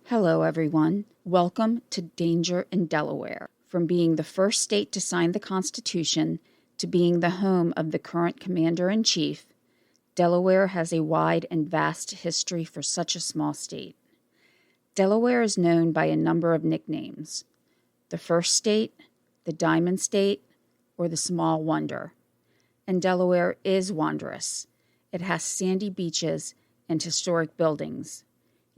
Hello, everyone. Welcome to Danger in Delaware. From being the first state to sign the Constitution to being the home of the current Commander-in-Chief, Delaware has a wide and vast history for such a small state. Delaware is known by a number of nicknames: the First State, the Diamond State, or the Small Wonder. And Delaware is wondrous. It has sandy beaches and historic buildings.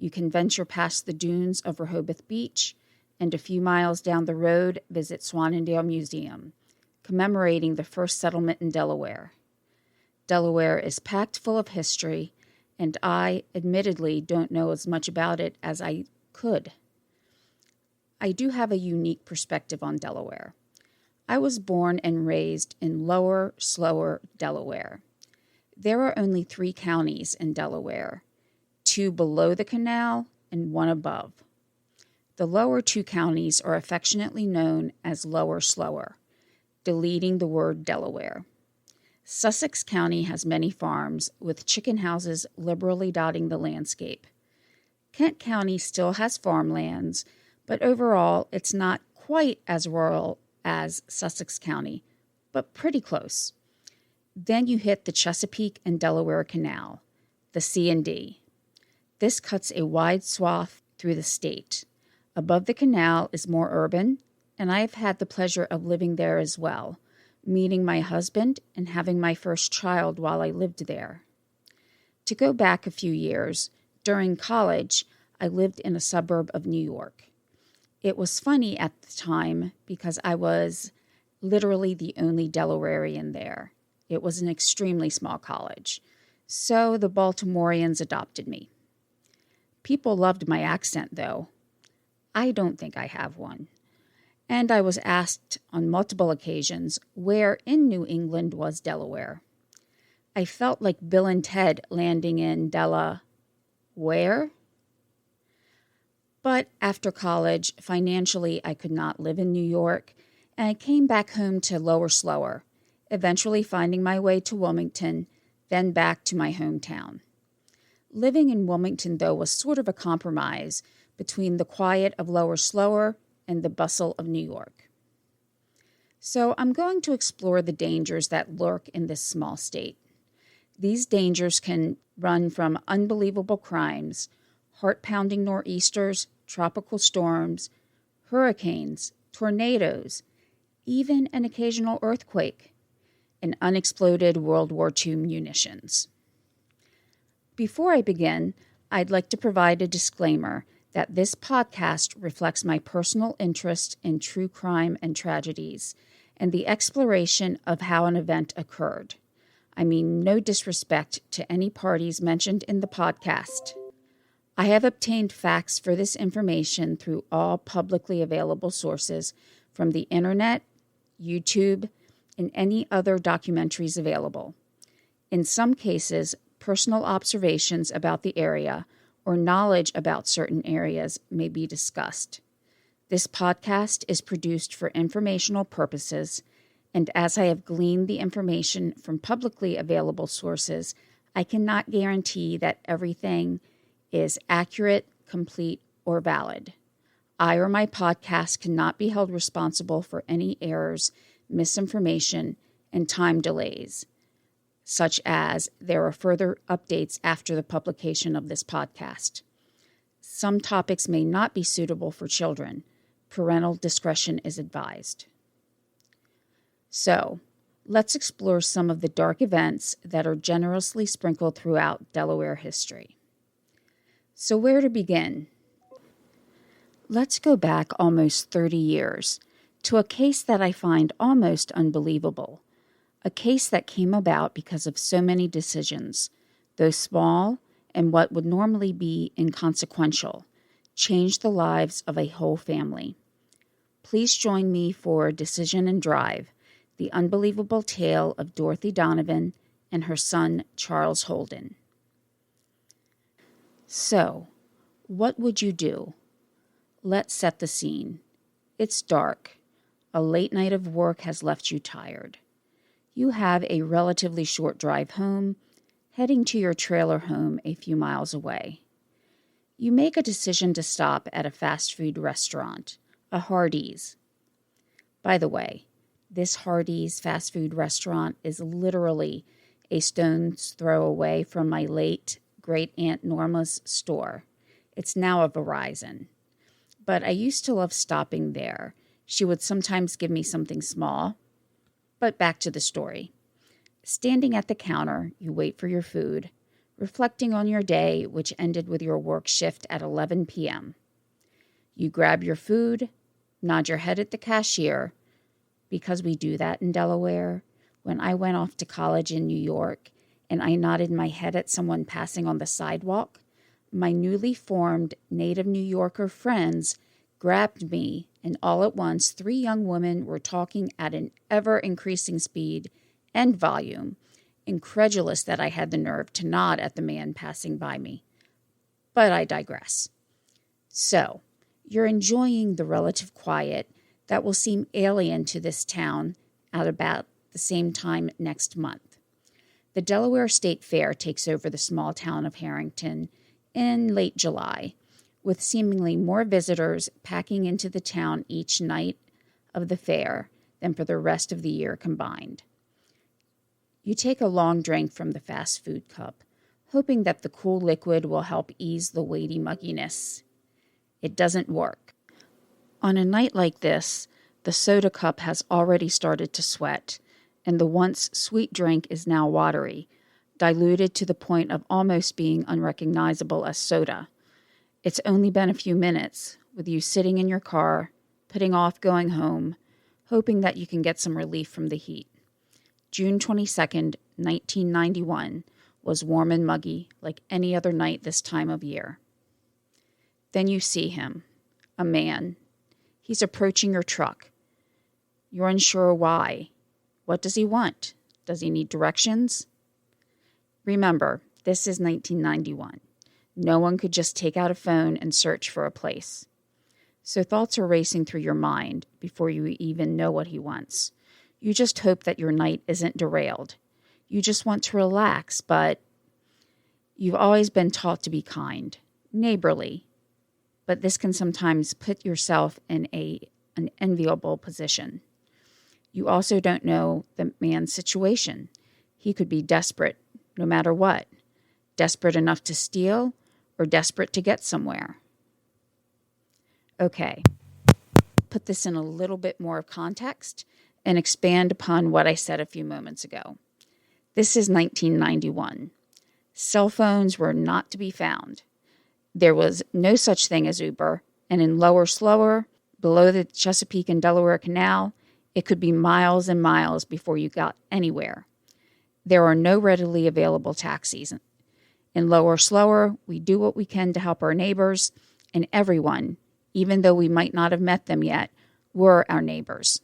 You can venture past the dunes of Rehoboth Beach, and a few miles down the road visit Swannendale Museum, commemorating the first settlement in Delaware. Delaware is packed full of history, and I, admittedly, don't know as much about it as I could. I do have a unique perspective on Delaware. I was born and raised in Lower, Slower Delaware. There are only 3 counties in Delaware: 2 below the canal and 1 above. The lower 2 counties are affectionately known as Lower Slower, deleting the word Delaware. Sussex County has many farms, with chicken houses liberally dotting the landscape. Kent County still has farmlands, but overall it's not quite as rural as Sussex County, but pretty close. Then you hit the Chesapeake and Delaware Canal, the C&D. This cuts a wide swath through the state. Above the canal is more urban, and I have had the pleasure of living there as well, meeting my husband and having my first child while I lived there. To go back a few years, during college, I lived in a suburb of New York. It was funny at the time because I was literally the only Delawarean there. It was an extremely small college, so the Baltimoreans adopted me. People loved my accent, though. I don't think I have one. And I was asked on multiple occasions where in New England was Delaware. I felt like Bill and Ted landing in Delaware. But after college, financially, I could not live in New York, and I came back home to Lower Slower, eventually finding my way to Wilmington, then back to my hometown. Living in Wilmington, though, was sort of a compromise between the quiet of Lower Slower and the bustle of New York. So I'm going to explore the dangers that lurk in this small state. These dangers can run from unbelievable crimes, heart-pounding nor'easters, tropical storms, hurricanes, tornadoes, even an occasional earthquake, and unexploded World War II munitions. Before I begin, I'd like to provide a disclaimer that this podcast reflects my personal interest in true crime and tragedies and the exploration of how an event occurred. I mean no disrespect to any parties mentioned in the podcast. I have obtained facts for this information through all publicly available sources from the internet, YouTube, and any other documentaries available. In some cases, personal observations about the area or knowledge about certain areas may be discussed. This podcast is produced for informational purposes, and as I have gleaned the information from publicly available sources, I cannot guarantee that everything is accurate, complete, or valid. I or my podcast cannot be held responsible for any errors, misinformation, and time delays, such as there are further updates after the publication of this podcast. Some topics may not be suitable for children. Parental discretion is advised. So, let's explore some of the dark events that are generously sprinkled throughout Delaware history. So where to begin? Let's go back almost 30 years to a case that I find almost unbelievable. A case that came about because of so many decisions, though small and what would normally be inconsequential, changed the lives of a whole family. Please join me for Decision and Drive, the unbelievable tale of Dorothy Donovan and her son Charles Holden. So, what would you do? Let's set the scene. It's dark. A late night of work has left you tired. You have a relatively short drive home, heading to your trailer home a few miles away. You make a decision to stop at a fast food restaurant, a Hardee's. By the way, this Hardee's fast food restaurant is literally a stone's throw away from my late great-aunt Norma's store. It's now a Verizon. But I used to love stopping there. She would sometimes give me something small. But back to the story. Standing at the counter, you wait for your food, reflecting on your day, which ended with your work shift at 11 p.m. You grab your food, nod your head at the cashier, because we do that in Delaware. When I went off to college in New York and I nodded my head at someone passing on the sidewalk, my newly formed native New Yorker friends grabbed me, and all at once 3 young women were talking at an ever-increasing speed and volume, incredulous that I had the nerve to nod at the man passing by me. But I digress. So, you're enjoying the relative quiet that will seem alien to this town at about the same time next month. The Delaware State Fair takes over the small town of Harrington in late July, with seemingly more visitors packing into the town each night of the fair than for the rest of the year combined. You take a long drink from the fast food cup, hoping that the cool liquid will help ease the weighty mugginess. It doesn't work. On a night like this, the soda cup has already started to sweat, and the once sweet drink is now watery, diluted to the point of almost being unrecognizable as soda. It's only been a few minutes, with you sitting in your car, putting off going home, hoping that you can get some relief from the heat. June 22nd, 1991, was warm and muggy like any other night this time of year. Then you see him, a man. He's approaching your truck. You're unsure why. What does he want? Does he need directions? Remember, this is 1991. No one could just take out a phone and search for a place. So thoughts are racing through your mind before you even know what he wants. You just hope that your night isn't derailed. You just want to relax, but you've always been taught to be kind, neighborly. But this can sometimes put yourself in an enviable position. You also don't know the man's situation. He could be desperate, no matter what. Desperate enough to steal, or desperate to get somewhere. Okay, put this in a little bit more of context and expand upon what I said a few moments ago. This is 1991. Cell phones were not to be found. There was no such thing as Uber, and in Lower Slower, below the Chesapeake and Delaware Canal, it could be miles and miles before you got anywhere. There are no readily available taxis. In Lower Slower, we do what we can to help our neighbors, and everyone, even though we might not have met them yet, were our neighbors.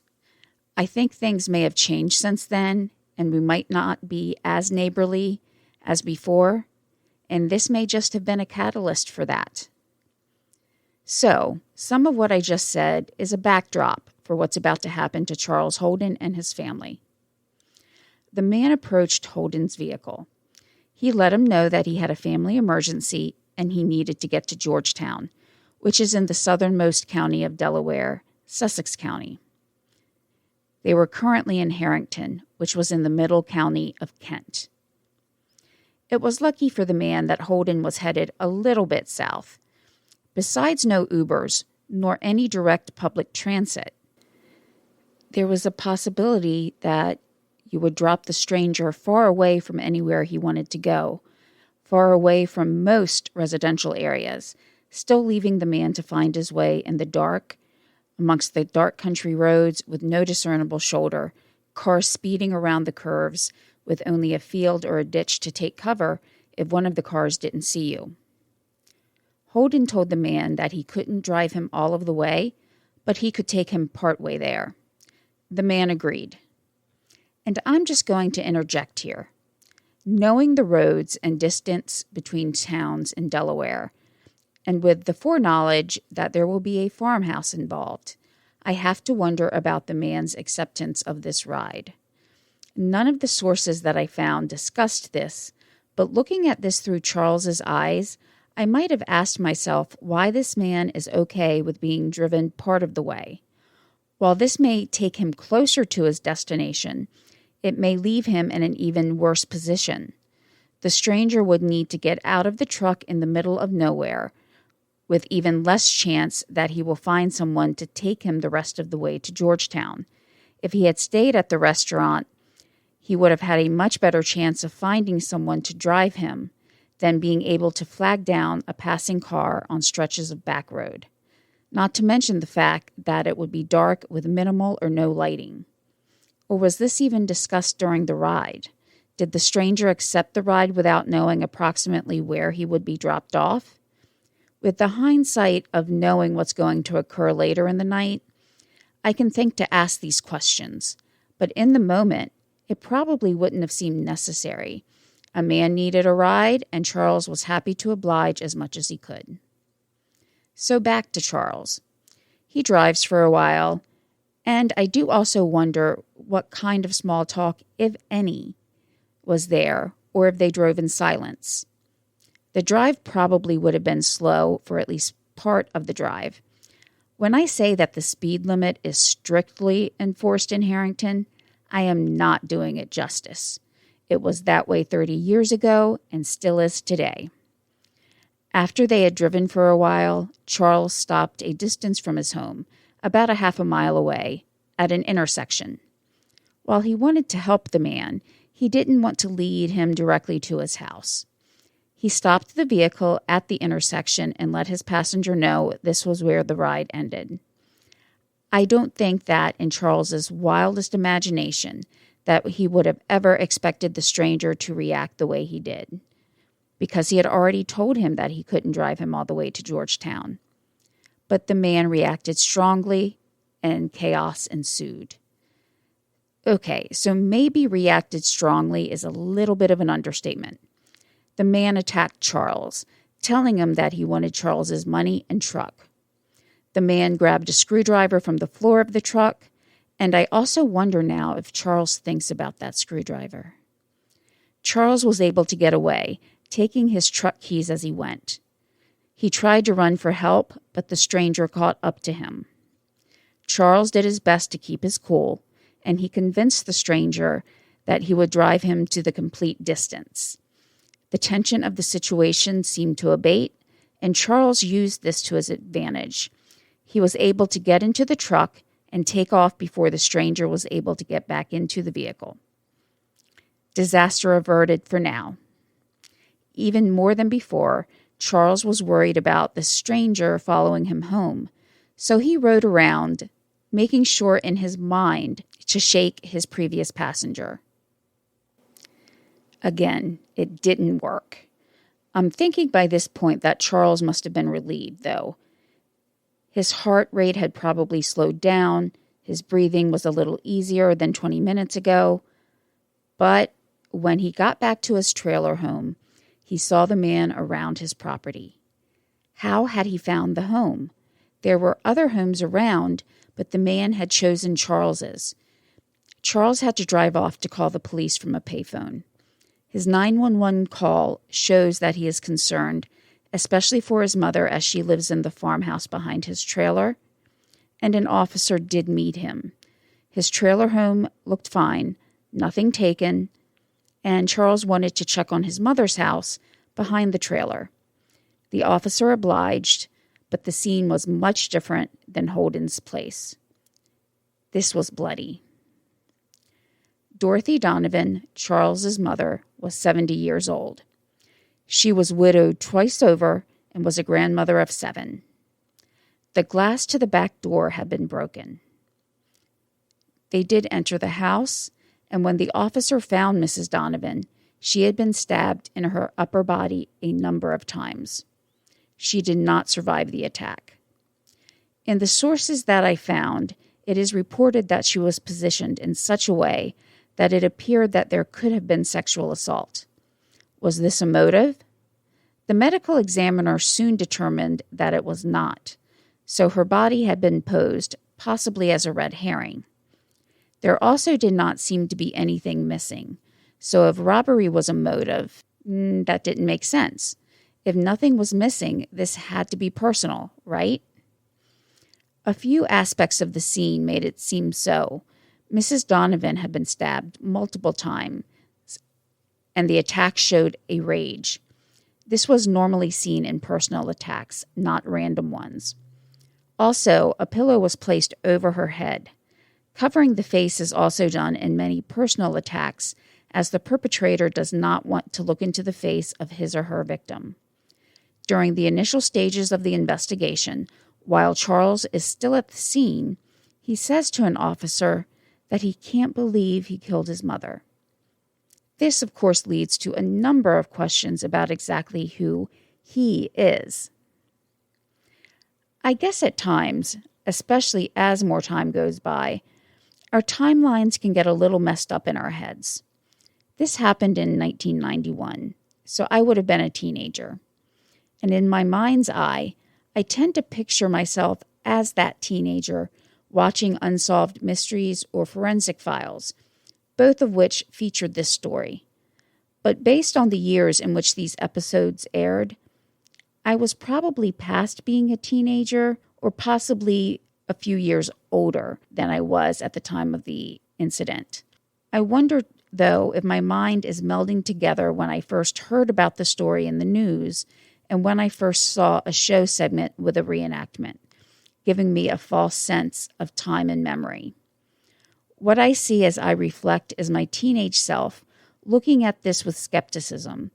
I think things may have changed since then, and we might not be as neighborly as before, and this may just have been a catalyst for that. So, some of what I just said is a backdrop for what's about to happen to Charles Holden and his family. The man approached Holden's vehicle. He let him know that he had a family emergency and he needed to get to Georgetown, which is in the southernmost county of Delaware, Sussex County. They were currently in Harrington, which was in the middle county of Kent. It was lucky for the man that Holden was headed a little bit south. Besides no Ubers, nor any direct public transit, there was a possibility that you would drop the stranger far away from anywhere he wanted to go, far away from most residential areas, still leaving the man to find his way in the dark, amongst the dark country roads with no discernible shoulder, cars speeding around the curves with only a field or a ditch to take cover if one of the cars didn't see you. Holden told the man that he couldn't drive him all of the way, but he could take him part way there. The man agreed. And I'm just going to interject here. Knowing the roads and distance between towns in Delaware, and with the foreknowledge that there will be a farmhouse involved, I have to wonder about the man's acceptance of this ride. None of the sources that I found discussed this, but looking at this through Charles's eyes, I might have asked myself why this man is okay with being driven part of the way. While this may take him closer to his destination, it may leave him in an even worse position. The stranger would need to get out of the truck in the middle of nowhere, with even less chance that he will find someone to take him the rest of the way to Georgetown. If he had stayed at the restaurant, he would have had a much better chance of finding someone to drive him than being able to flag down a passing car on stretches of back road. Not to mention the fact that it would be dark with minimal or no lighting. Or was this even discussed during the ride? Did the stranger accept the ride without knowing approximately where he would be dropped off? With the hindsight of knowing what's going to occur later in the night, I can think to ask these questions, but in the moment, it probably wouldn't have seemed necessary. A man needed a ride, and Charles was happy to oblige as much as he could. So back to Charles. He drives for a while, and I do also wonder what kind of small talk, if any, was there, or if they drove in silence. The drive probably would have been slow for at least part of the drive. When I say that the speed limit is strictly enforced in Harrington, I am not doing it justice. It was that way 30 years ago and still is today. After they had driven for a while, Charles stopped a distance from his home, about a half a mile away, at an intersection. While he wanted to help the man, he didn't want to lead him directly to his house. He stopped the vehicle at the intersection and let his passenger know this was where the ride ended. I don't think that in Charles's wildest imagination that he would have ever expected the stranger to react the way he did, because he had already told him that he couldn't drive him all the way to Georgetown. But the man reacted strongly, and chaos ensued. Okay, so maybe reacted strongly is a little bit of an understatement. The man attacked Charles, telling him that he wanted Charles's money and truck. The man grabbed a screwdriver from the floor of the truck, and I also wonder now if Charles thinks about that screwdriver. Charles was able to get away, taking his truck keys as he went. He tried to run for help, but the stranger caught up to him. Charles did his best to keep his cool, and he convinced the stranger that he would drive him to the complete distance. The tension of the situation seemed to abate, and Charles used this to his advantage. He was able to get into the truck and take off before the stranger was able to get back into the vehicle. Disaster averted for now. Even more than before, Charles was worried about the stranger following him home, so he rode around, making sure in his mind to shake his previous passenger. Again, it didn't work. I'm thinking by this point that Charles must have been relieved, though. His heart rate had probably slowed down, his breathing was a little easier than 20 minutes ago, but when he got back to his trailer home, he saw the man around his property. How had he found the home? There were other homes around, but the man had chosen Charles's. Charles had to drive off to call the police from a payphone. His 911 call shows that he is concerned, especially for his mother as she lives in the farmhouse behind his trailer, and an officer did meet him. His trailer home looked fine, nothing taken, and Charles wanted to check on his mother's house behind the trailer. The officer obliged, but the scene was much different than Holden's place. This was bloody. Dorothy Donovan, Charles's mother, was 70 years old. She was widowed twice over and was a grandmother of 7. The glass to the back door had been broken. They did enter the house, and when the officer found Mrs. Donovan, she had been stabbed in her upper body a number of times. She did not survive the attack. In the sources that I found, it is reported that she was positioned in such a way that it appeared that there could have been sexual assault. Was this a motive? The medical examiner soon determined that it was not, so her body had been posed, possibly as a red herring. There also did not seem to be anything missing, so if robbery was a motive, that didn't make sense. If nothing was missing, this had to be personal, right? A few aspects of the scene made it seem so. Mrs. Donovan had been stabbed multiple times, and the attack showed a rage. This was normally seen in personal attacks, not random ones. Also, a pillow was placed over her head. Covering the face is also done in many personal attacks, as the perpetrator does not want to look into the face of his or her victim. During the initial stages of the investigation, while Charles is still at the scene, he says to an officer that he can't believe he killed his mother. This, of course, leads to a number of questions about exactly who he is. I guess at times, especially as more time goes by, our timelines can get a little messed up in our heads. This happened in 1991, so I would have been a teenager. And in my mind's eye, I tend to picture myself as that teenager watching Unsolved Mysteries or Forensic Files, both of which featured this story. But based on the years in which these episodes aired, I was probably past being a teenager or possibly a few years older than I was at the time of the incident. I wonder, though, if my mind is melding together when I first heard about the story in the news and when I first saw a show segment with a reenactment, giving me a false sense of time and memory. What I see as I reflect is my teenage self looking at this with skepticism,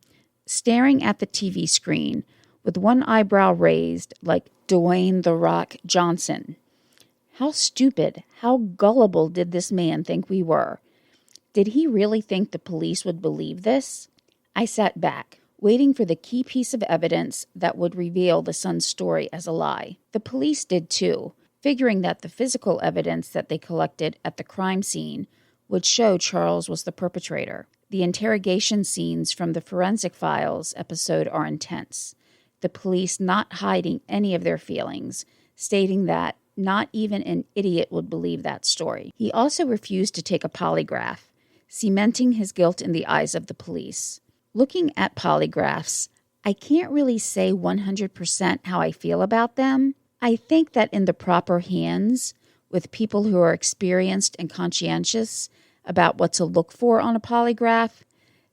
staring at the TV screen with one eyebrow raised like Dwayne "The Rock" Johnson. How stupid, how gullible did this man think we were? Did he really think the police would believe this? I sat back, waiting for the key piece of evidence that would reveal the son's story as a lie. The police did too, figuring that the physical evidence that they collected at the crime scene would show Charles was the perpetrator. The interrogation scenes from the Forensic Files episode are intense, the police not hiding any of their feelings, stating that not even an idiot would believe that story. He also refused to take a polygraph, cementing his guilt in the eyes of the police. Looking at polygraphs, I can't really say 100% how I feel about them. I think that in the proper hands, with people who are experienced and conscientious about what to look for on a polygraph,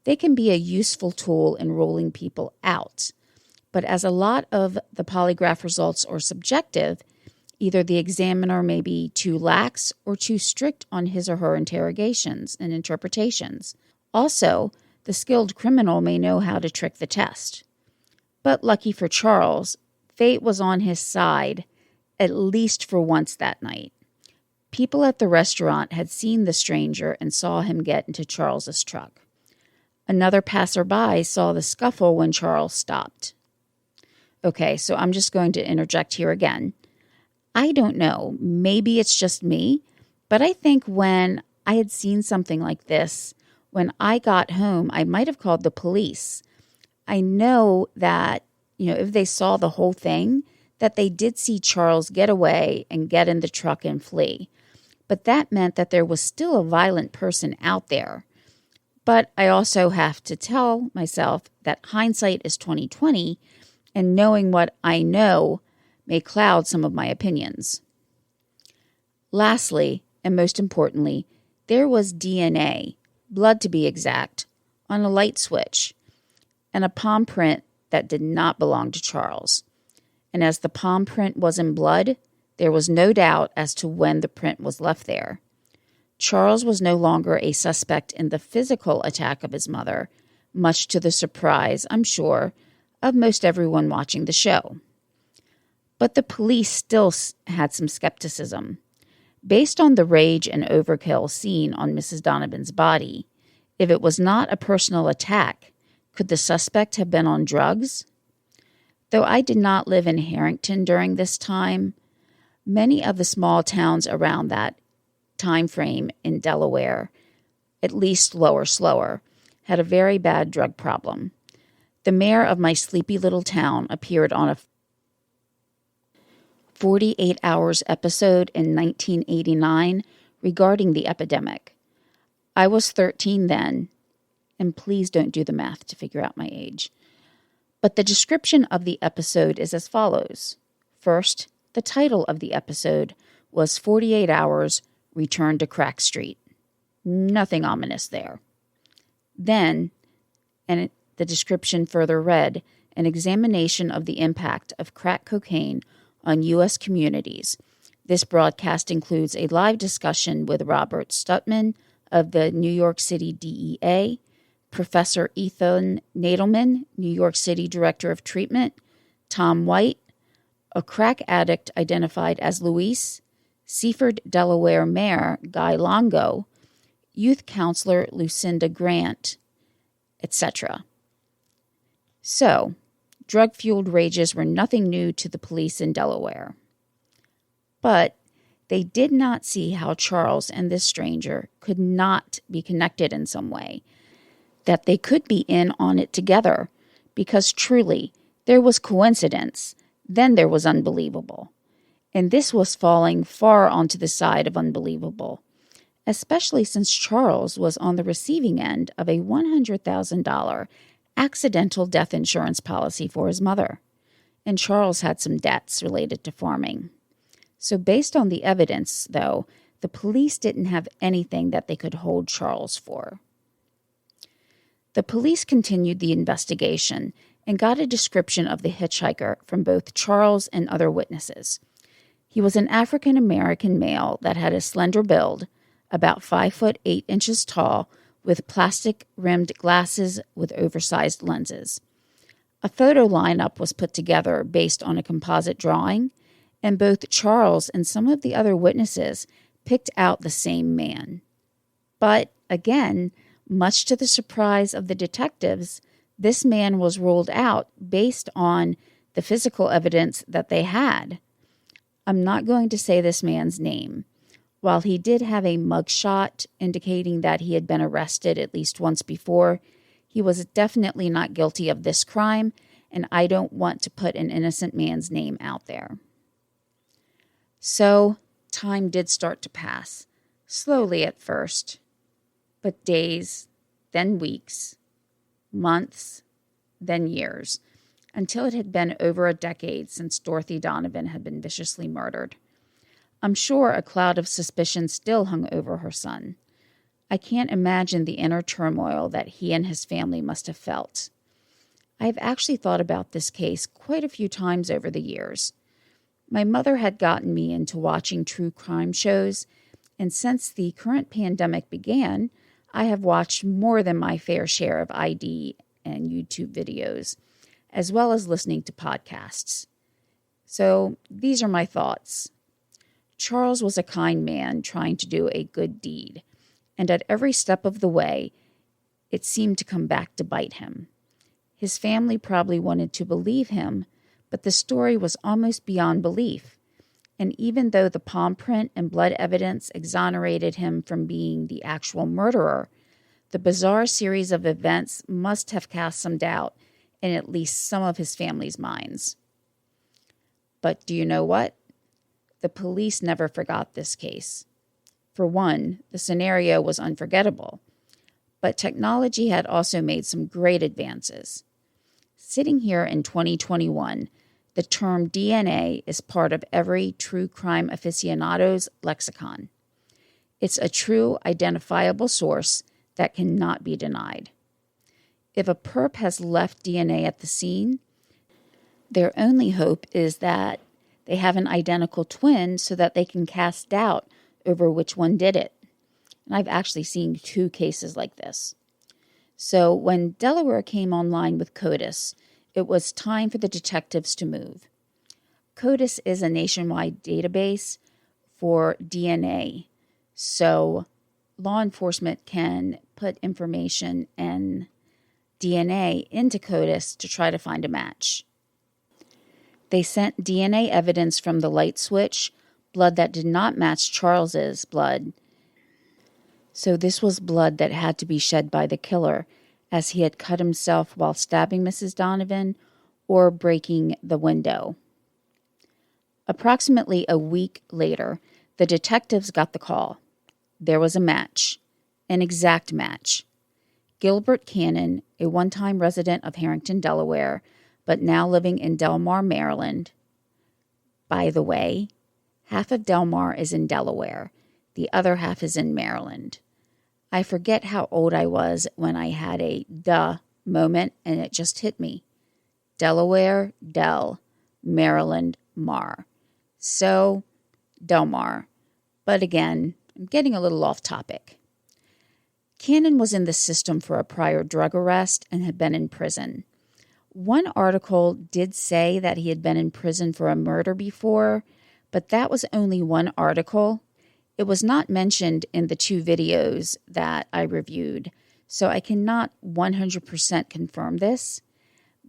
they can be a useful tool in ruling people out. But as a lot of the polygraph results are subjective, either the examiner may be too lax or too strict on his or her interrogations and interpretations. Also, the skilled criminal may know how to trick the test. But lucky for Charles, fate was on his side, at least for once that night. People at the restaurant had seen the stranger and saw him get into Charles's truck. Another passerby saw the scuffle when Charles stopped. Okay, so I'm just going to interject here again. I don't know, maybe it's just me, but I think when I had seen something like this, when I got home, I might have called the police. I know that, if they saw the whole thing, that they did see Charles get away and get in the truck and flee. But that meant that there was still a violent person out there. But I also have to tell myself that hindsight is 20/20, and knowing what I know may cloud some of my opinions. Lastly, and most importantly, there was DNA, blood to be exact, on a light switch, and a palm print that did not belong to Charles. And as the palm print was in blood, there was no doubt as to when the print was left there. Charles was no longer a suspect in the physical attack of his mother, much to the surprise, I'm sure, of most everyone watching the show. But the police still had some skepticism. Based on the rage and overkill seen on Mrs. Donovan's body, if it was not a personal attack, could the suspect have been on drugs? Though I did not live in Harrington during this time, many of the small towns around that time frame in Delaware, at least Lower Slower, had a very bad drug problem. The mayor of my sleepy little town appeared on a 48 Hours episode in 1989 regarding the epidemic. I was 13 then, and please don't do the math to figure out my age. But the description of the episode is as follows. First, the title of the episode was 48 Hours, Return to Crack Street. Nothing ominous there. Then, the description further read, an examination of the impact of crack cocaine on U.S. communities. This broadcast includes a live discussion with Robert Stutman of the New York City DEA, Professor Ethan Nadelman, New York City Director of Treatment, Tom White, a crack addict identified as Luis, Seaford, Delaware Mayor Guy Longo, youth counselor Lucinda Grant, etc. So, drug-fueled rages were nothing new to the police in Delaware. But they did not see how Charles and this stranger could not be connected in some way, that they could be in on it together, because truly, there was coincidence, then there was unbelievable. And this was falling far onto the side of unbelievable, especially since Charles was on the receiving end of a $100,000 accidental death insurance policy for his mother. And Charles had some debts related to farming. So based on the evidence, though, the police didn't have anything that they could hold Charles for. The police continued the investigation and got a description of the hitchhiker from both Charles and other witnesses. He was an African-American male that had a slender build, about 5 foot 8 inches tall, with plastic-rimmed glasses with oversized lenses. A photo lineup was put together based on a composite drawing, and both Charles and some of the other witnesses picked out the same man. But, again, much to the surprise of the detectives, this man was ruled out based on the physical evidence that they had. I'm not going to say this man's name. While he did have a mugshot indicating that he had been arrested at least once before, he was definitely not guilty of this crime, and I don't want to put an innocent man's name out there. So, time did start to pass, slowly at first, but days, then weeks, months, then years, until it had been over a decade since Dorothy Donovan had been viciously murdered. I'm sure a cloud of suspicion still hung over her son. I can't imagine the inner turmoil that he and his family must have felt. I've actually thought about this case quite a few times over the years. My mother had gotten me into watching true crime shows, and since the current pandemic began, I have watched more than my fair share of ID and YouTube videos, as well as listening to podcasts. So these are my thoughts. Charles was a kind man trying to do a good deed, and at every step of the way, it seemed to come back to bite him. His family probably wanted to believe him, but the story was almost beyond belief. And even though the palm print and blood evidence exonerated him from being the actual murderer, the bizarre series of events must have cast some doubt in at least some of his family's minds. But do you know what? The police never forgot this case. For one, the scenario was unforgettable, but technology had also made some great advances. Sitting here in 2021, the term DNA is part of every true crime aficionado's lexicon. It's a true identifiable source that cannot be denied. If a perp has left DNA at the scene, their only hope is that they have an identical twin so that they can cast doubt over which one did it. And I've actually seen 2 cases like this. So when Delaware came online with CODIS, it was time for the detectives to move. CODIS is a nationwide database for DNA, so law enforcement can put information and DNA into CODIS to try to find a match. They sent DNA evidence from the light switch, blood that did not match Charles's blood. So this was blood that had to be shed by the killer, as he had cut himself while stabbing Mrs. Donovan or breaking the window. Approximately a week later, the detectives got the call. There was a match, an exact match. Gilbert Cannon, a one-time resident of Harrington, Delaware, but now living in Delmar, Maryland. By the way, half of Delmar is in Delaware. The other half is in Maryland. I forget how old I was when I had a duh moment and it just hit me. Delaware, Del, Maryland, Mar. So, Delmar. But again, I'm getting a little off topic. Cannon was in the system for a prior drug arrest and had been in prison. One article did say that he had been in prison for a murder before, but that was only one article. It was not mentioned in the 2 videos that I reviewed, so I cannot 100% confirm this.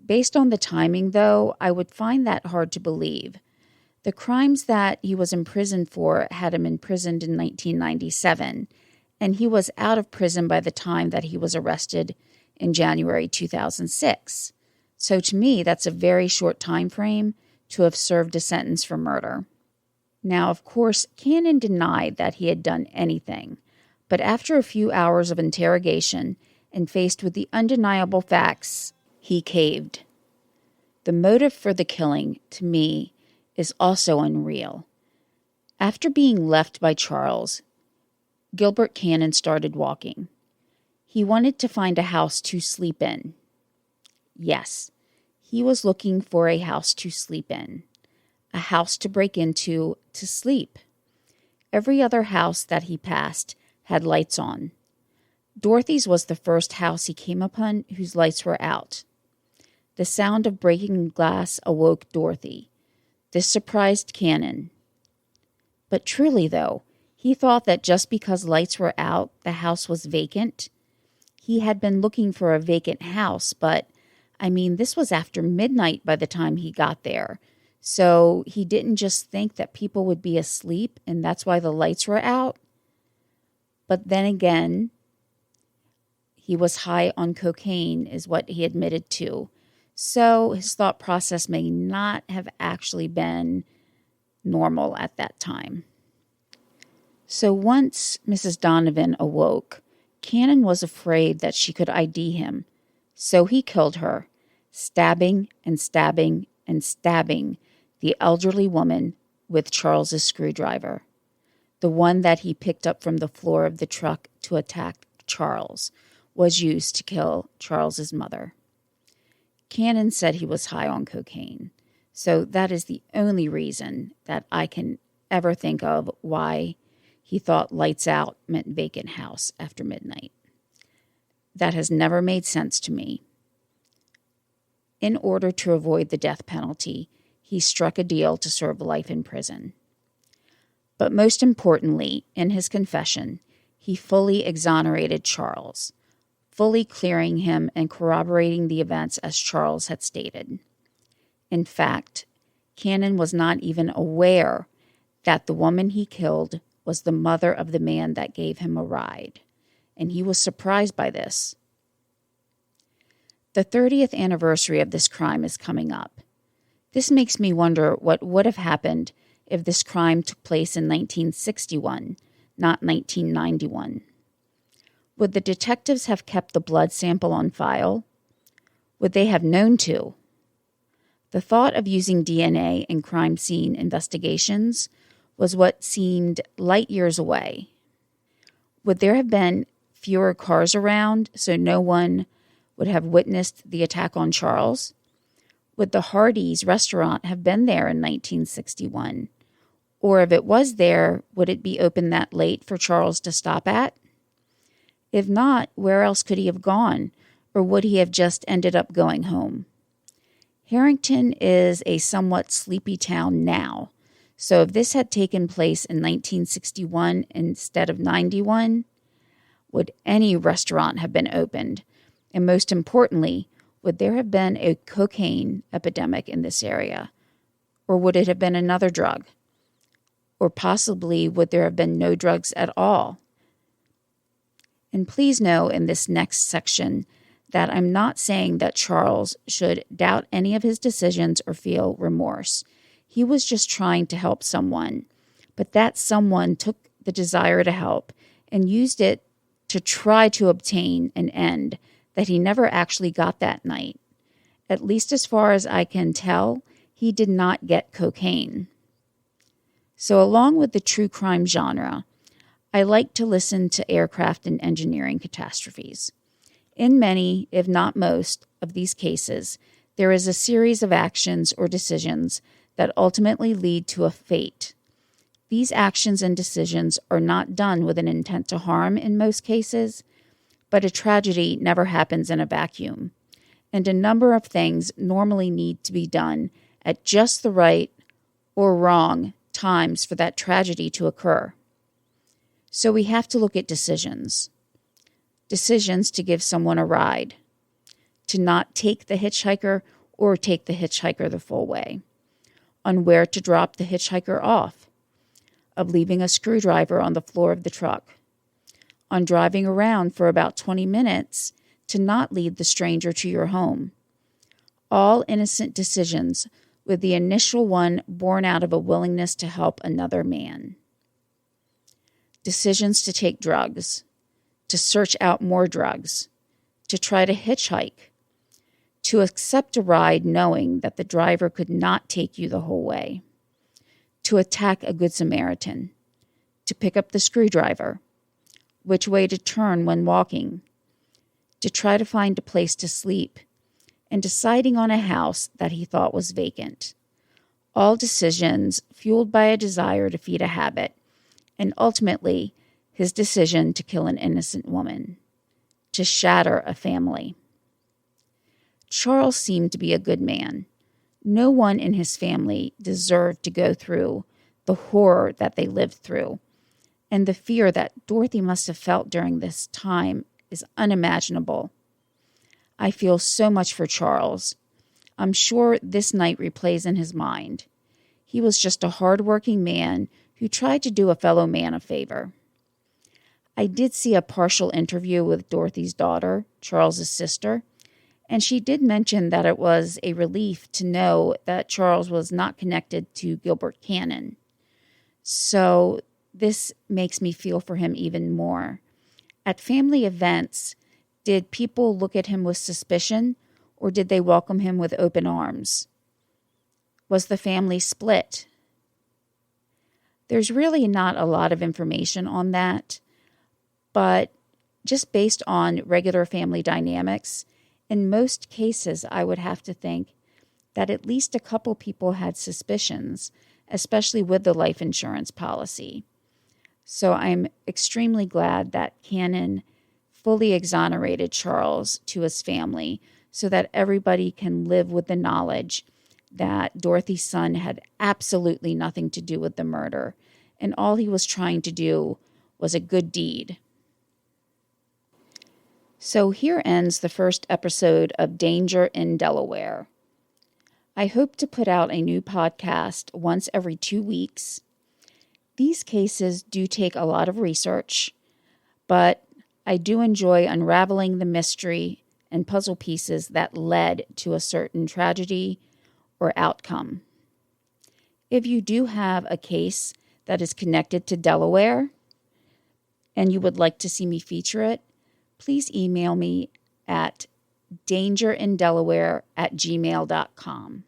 Based on the timing, though, I would find that hard to believe. The crimes that he was imprisoned for had him imprisoned in 1997, and he was out of prison by the time that he was arrested in January 2006. So to me, that's a very short time frame to have served a sentence for murder. Now, of course, Cannon denied that he had done anything, but after a few hours of interrogation and faced with the undeniable facts, he caved. The motive for the killing, to me, is also unreal. After being left by Charles, Gilbert Cannon started walking. He wanted to find a house to sleep in. Yes, he was looking for a house to sleep in, a house to break into to sleep. Every other house that he passed had lights on. Dorothy's was the first house he came upon whose lights were out. The sound of breaking glass awoke Dorothy. This surprised Cannon. But truly, though, he thought that just because lights were out, the house was vacant. He had been looking for a vacant house, but, this was after midnight by the time he got there. So he didn't just think that people would be asleep, and that's why the lights were out. But then again, he was high on cocaine, is what he admitted to. So his thought process may not have actually been normal at that time. So once Mrs. Donovan awoke, Cannon was afraid that she could ID him. So he killed her, stabbing and stabbing and stabbing the elderly woman with Charles's screwdriver. The one that he picked up from the floor of the truck to attack Charles was used to kill Charles's mother. Cannon said he was high on cocaine, so that is the only reason that I can ever think of why he thought lights out meant vacant house after midnight. That has never made sense to me. In order to avoid the death penalty, he struck a deal to serve life in prison. But most importantly, in his confession, he fully exonerated Charles, fully clearing him and corroborating the events as Charles had stated. In fact, Cannon was not even aware that the woman he killed was the mother of the man that gave him a ride, and he was surprised by this. The 30th anniversary of this crime is coming up. This makes me wonder what would have happened if this crime took place in 1961, not 1991. Would the detectives have kept the blood sample on file? Would they have known to? The thought of using DNA in crime scene investigations was what seemed light years away. Would there have been fewer cars around so no one would have witnessed the attack on Charles? Would the Hardee's restaurant have been there in 1961? Or if it was there, would it be open that late for Charles to stop at? If not, where else could he have gone? Or would he have just ended up going home? Harrington is a somewhat sleepy town now, so if this had taken place in 1961 instead of 91, would any restaurant have been opened? And most importantly, would there have been a cocaine epidemic in this area? Or would it have been another drug? Or possibly would there have been no drugs at all? And please know in this next section that I'm not saying that Charles should doubt any of his decisions or feel remorse. He was just trying to help someone, but that someone took the desire to help and used it to try to obtain an end that he never actually got that night. At least as far as I can tell, he did not get cocaine. So along with the true crime genre, I like to listen to aircraft and engineering catastrophes. In many, if not most, of these cases, there is a series of actions or decisions that ultimately lead to a fate. These actions and decisions are not done with an intent to harm in most cases, but a tragedy never happens in a vacuum, and a number of things normally need to be done at just the right or wrong times for that tragedy to occur. So we have to look at decisions. Decisions to give someone a ride, to not take the hitchhiker or take the hitchhiker the full way, on where to drop the hitchhiker off, of leaving a screwdriver on the floor of the truck, on driving around for about 20 minutes to not lead the stranger to your home. All innocent decisions, with the initial one born out of a willingness to help another man. Decisions to take drugs, to search out more drugs, to try to hitchhike, to accept a ride knowing that the driver could not take you the whole way, to attack a good Samaritan, to pick up the screwdriver, which way to turn when walking, to try to find a place to sleep, and deciding on a house that he thought was vacant. All decisions fueled by a desire to feed a habit, and ultimately his decision to kill an innocent woman, to shatter a family. Charles seemed to be a good man. No one in his family deserved to go through the horror that they lived through, and the fear that Dorothy must have felt during this time is unimaginable. I feel so much for Charles. I'm sure this night replays in his mind. He was just a hard-working man who tried to do a fellow man a favor. I did see a partial interview with Dorothy's daughter, Charles's sister, and she did mention that it was a relief to know that Charles was not connected to Gilbert Cannon. So this makes me feel for him even more. At family events, did people look at him with suspicion, or did they welcome him with open arms? Was the family split? There's really not a lot of information on that, but just based on regular family dynamics, in most cases, I would have to think that at least a couple people had suspicions, especially with the life insurance policy. So I'm extremely glad that Cannon fully exonerated Charles to his family so that everybody can live with the knowledge that Dorothy's son had absolutely nothing to do with the murder, and all he was trying to do was a good deed. So here ends the first episode of Danger in Delaware. I hope to put out a new podcast once every 2 weeks. These cases do take a lot of research, but I do enjoy unraveling the mystery and puzzle pieces that led to a certain tragedy or outcome. If you do have a case that is connected to Delaware and you would like to see me feature it, please email me at DangerinDelaware@gmail.com.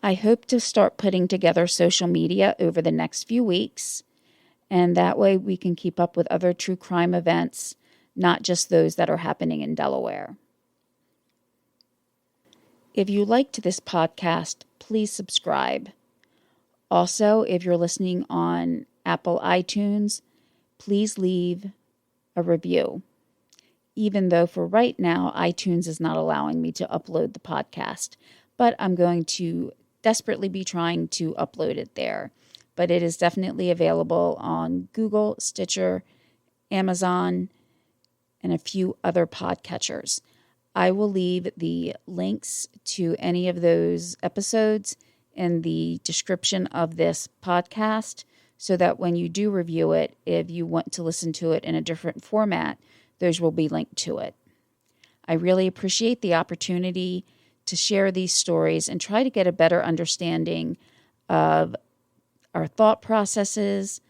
I hope to start putting together social media over the next few weeks, and that way we can keep up with other true crime events, not just those that are happening in Delaware. If you liked this podcast, please subscribe. Also, if you're listening on Apple iTunes, please leave a review. Even though for right now, iTunes is not allowing me to upload the podcast, but I'm going to desperately be trying to upload it there. But it is definitely available on Google, Stitcher, Amazon, and a few other podcatchers. I will leave the links to any of those episodes in the description of this podcast so that when you do review it, if you want to listen to it in a different format, those will be linked to it. I really appreciate the opportunity to share these stories and try to get a better understanding of our thought processes,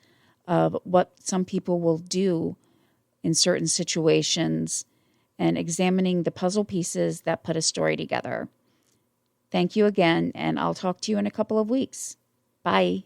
of what some people will do in certain situations, and examining the puzzle pieces that put a story together. Thank you again, and I'll talk to you in a couple of weeks. Bye.